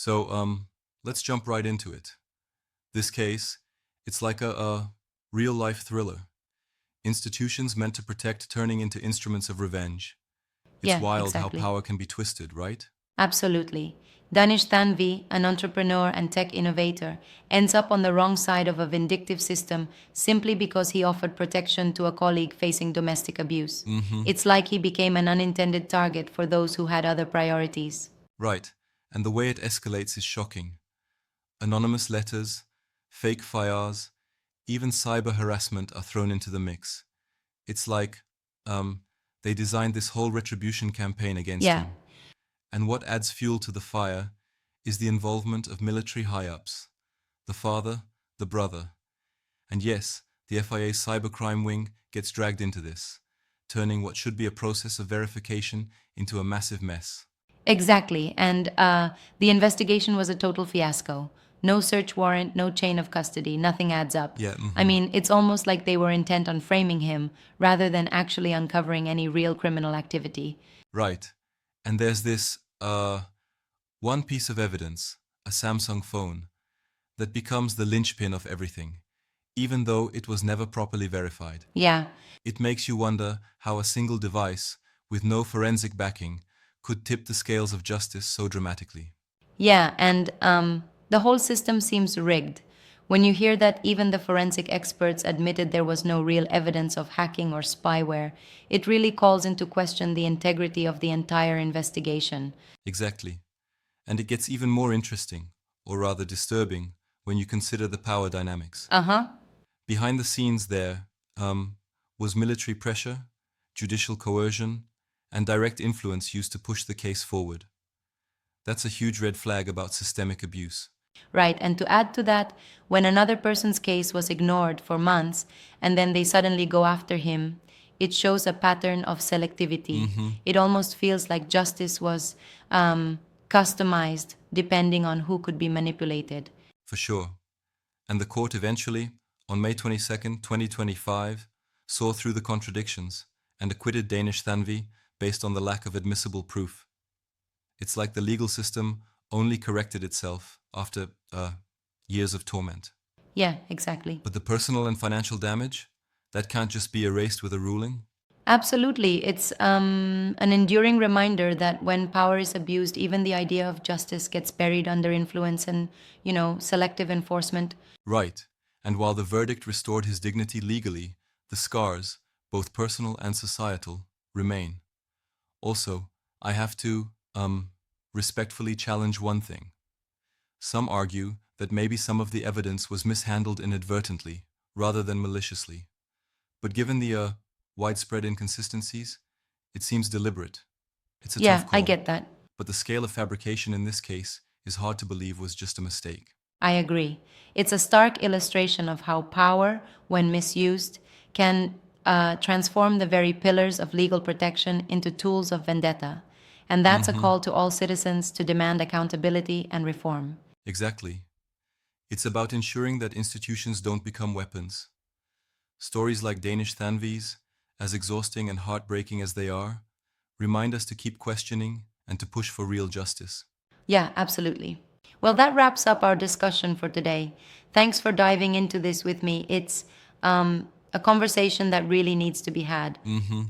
So, let's jump right into it. This case, it's like a real-life thriller. Institutions meant to protect turning into instruments of revenge. It's Yeah, wild how exactly. power can be twisted, right? Absolutely. Danish Thanvi, an entrepreneur and tech innovator, ends up on the wrong side of a vindictive system simply because he offered protection to a colleague facing domestic abuse. Mm-hmm. It's like he became an unintended target for those who had other priorities. Right. And the way it escalates is shocking. Anonymous letters, fake fires, even cyber harassment are thrown into the mix. It's like, um, they designed this whole retribution campaign against Yeah, him. And what adds fuel to the fire is the involvement of military high-ups, the father, the brother. And yes, the FIA's cybercrime wing gets dragged into this, turning what should be a process of verification into a massive mess. exactly. And the investigation was a total fiasco. No search warrant, no chain of custody, nothing adds up. Yeah, I mm-hmm. mean, it's almost like they were intent on framing him rather than actually uncovering any real criminal activity. Right. And there's this, one piece of evidence, a Samsung phone, that becomes the linchpin of everything, even though it was never properly verified. Yeah, It makes you wonder how a single device, with no forensic backing, could tip the scales of justice so dramatically. yeah, and the whole system seems rigged. When you hear that even the forensic experts admitted there was no real evidence of hacking or spyware, it really calls into question the integrity of the entire investigation. Exactly. And it gets even more interesting, or rather disturbing, when you consider the power dynamics. Uh huh. Behind the scenes there was military pressure, judicial coercion, and direct influence used to push the case forward. That's a huge red flag about systemic abuse. Right, and to add to that, when another person's case was ignored for months and then they suddenly go after him, it shows a pattern of selectivity. Mm-hmm. It almost feels like justice was customized depending on who could be manipulated. For sure. And the court eventually, on May 22nd, 2025, saw through the contradictions and acquitted Danish Thanvi based on the lack of admissible proof. It's like the legal system only corrected itself after years of torment. Yeah, exactly. But the personal and financial damage, that can't just be erased with a ruling. Absolutely. It's an enduring reminder that when power is abused, even the idea of justice gets buried under influence and, selective enforcement. Right. And while the verdict restored his dignity legally, the scars, both personal and societal, remain. Also, I have to, respectfully challenge one thing. Some argue that maybe some of the evidence was mishandled inadvertently, rather than maliciously. But given the widespread inconsistencies, it seems deliberate. It's a tough Yeah, I call, get that. but the scale of fabrication in this case is hard to believe was just a mistake. I agree. It's a stark illustration of how power, when misused, can transform the very pillars of legal protection into tools of vendetta. And that's a Mm-hmm. call to all citizens to demand accountability and reform. Exactly. It's about ensuring that institutions don't become weapons. Stories like Danish Thanvi's, as exhausting and heartbreaking as they are, remind us to keep questioning and to push for real justice. Yeah, absolutely. Well, that wraps up our discussion for today. Thanks for diving into this with me. It's a conversation that really needs to be had. Mm-hmm.